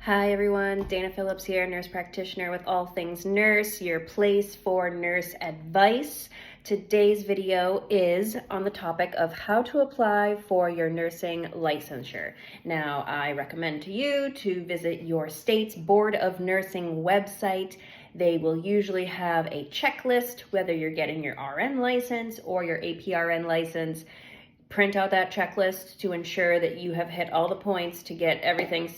Hi everyone, Dana Phillips here, nurse practitioner with All Things Nurse, your place for nurse advice. Today's video is on the topic of how to apply for your nursing licensure. Now, I recommend to you to visit your state's Board of Nursing website. They will usually have a checklist, whether you're getting your RN license or your APRN license. Print out that checklist to ensure that you have hit all the points to get everything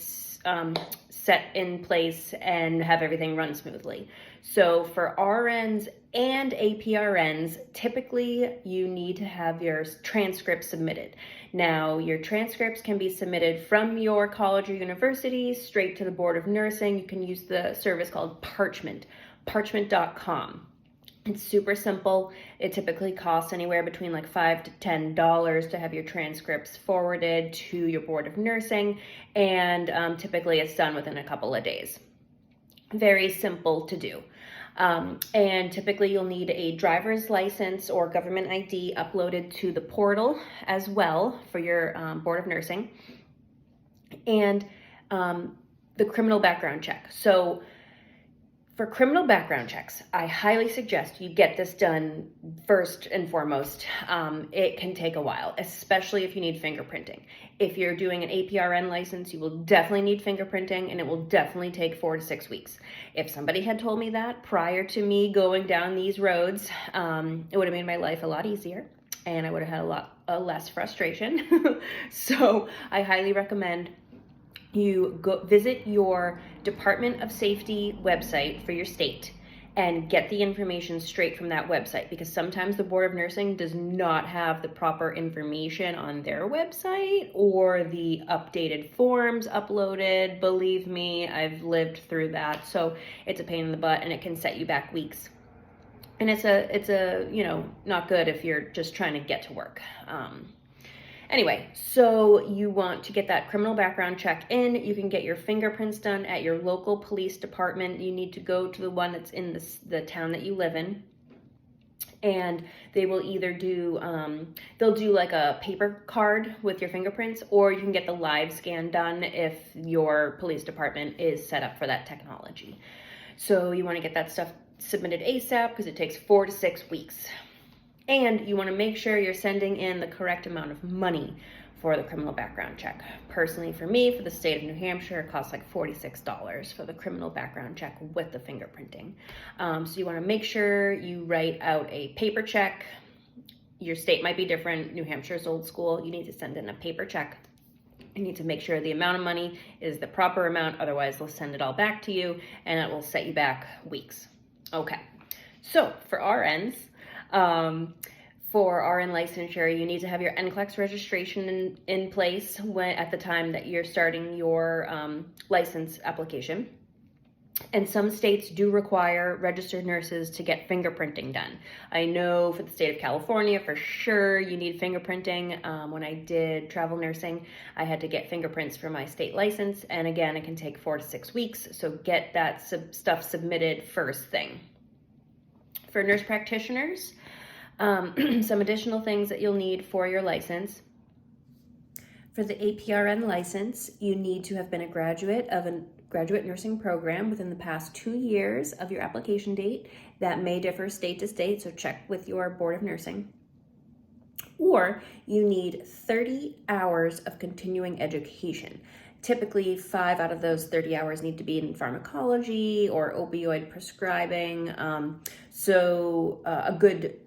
set in place and have everything run smoothly. So for RNs and APRNs, typically you need to have your transcripts submitted. Now, your transcripts can be submitted from your college or university straight to the Board of Nursing. You can use the service called Parchment, parchment.com. It's super simple. It typically costs anywhere between like $5 to $10 to have your transcripts forwarded to your Board of Nursing, and typically it's done within a couple of days. Very simple to do. And typically you'll need a driver's license or government ID uploaded to the portal as well for your Board of Nursing, and the criminal background check. So for criminal background checks, I highly suggest you get this done first and foremost. It can take a while, especially if you need fingerprinting. If you're doing an APRN license, you will definitely need fingerprinting, and it will definitely take 4 to 6 weeks. If somebody had told me that prior to me going down these roads, it would have made my life a lot easier, and I would have had a lot less frustration. So I highly recommend you go visit your Department of Safety website for your state and get the information straight from that website, because sometimes the Board of Nursing does not have the proper information on their website or the updated forms uploaded. Believe me, I've lived through that. So it's a pain in the butt, and it can set you back weeks. And it's a not good if you're just trying to get to work. Anyway, so you want to get that criminal background check in. You can get your fingerprints done at your local police department. You need to go to the one that's in the town that you live in. And they will either do, they'll do like a paper card with your fingerprints, or you can get the live scan done if your police department is set up for that technology. So you want to get that stuff submitted ASAP because it takes 4 to 6 weeks. And you want to make sure you're sending in the correct amount of money for the criminal background check. Personally, for me, for the state of New Hampshire, it costs like $46 for the criminal background check with the fingerprinting. So you want to make sure you write out a paper check. Your state might be different. New Hampshire's old school. You need to send in a paper check. You need to make sure the amount of money is the proper amount. Otherwise, they'll send it all back to you, and it will set you back weeks. Okay, so for RNs, for RN licensure, you need to have your NCLEX registration in place at the time that you're starting your license application. And some states do require registered nurses to get fingerprinting done. I know for the state of California, for sure, you need fingerprinting. When I did travel nursing, I had to get fingerprints for my state license. And again, it can take 4 to 6 weeks. So get that stuff submitted first thing. For nurse practitioners, some additional things that you'll need for your license. For the APRN license, you need to have been a graduate of a graduate nursing program within the past 2 years of your application date. That may differ state to state, so check with your Board of Nursing. Or you need 30 hours of continuing education. Typically, 5 out of those 30 hours need to be in pharmacology or opioid prescribing. So a good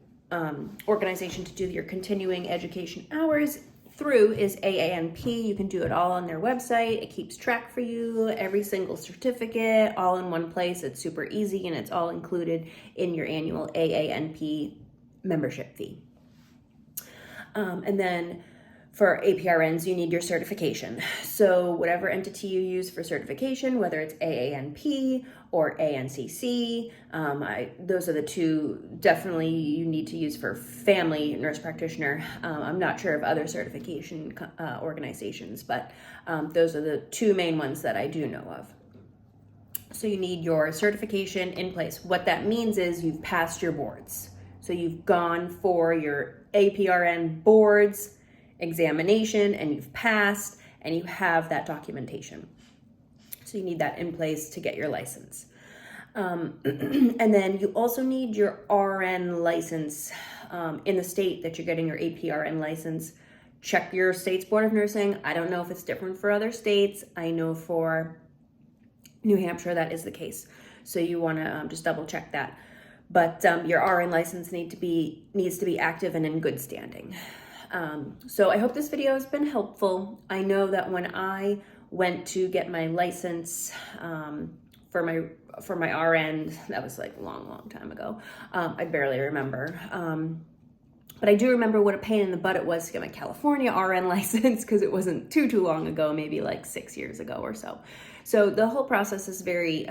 organization to do your continuing education hours through is AANP. You can do it all on their website. It keeps track for you, every single certificate, all in one place. It's super easy, and it's all included in your annual AANP membership fee. And then for APRNs, you need your certification. So whatever entity you use for certification, whether it's AANP or ANCC, those are the two definitely you need to use for family nurse practitioner. I'm not sure of other certification organizations, but those are the two main ones that I do know of. So you need your certification in place. What that means is you've passed your boards. So you've gone for your APRN boards examination and you've passed, and you have that documentation. So you need that in place to get your license. And then you also need your RN license in the state that you're getting your APRN license. Check your state's Board of Nursing. I don't know if it's different for other states. I know for New Hampshire that is the case. So you want to just double check that. But your RN license needs to be active and in good standing. So I hope this video has been helpful. I know that when I went to get my license for my RN, that was like a long time ago. I barely remember. But I do remember what a pain in the butt it was to get my California RN license, because it wasn't too long ago, maybe like 6 years ago or so. So the whole process is very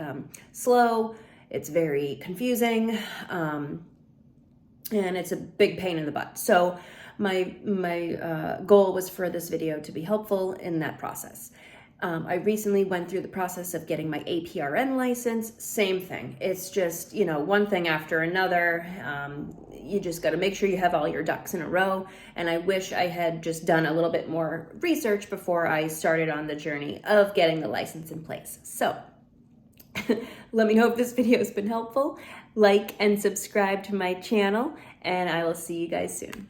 slow. It's very confusing, and it's a big pain in the butt. So my goal was for this video to be helpful in that process. I recently went through the process of getting my APRN license. Same thing. It's just, one thing after another. You just got to make sure you have all your ducks in a row. And I wish I had just done a little bit more research before I started on the journey of getting the license in place. So let me know if this video has been helpful. Like and subscribe to my channel, and I will see you guys soon.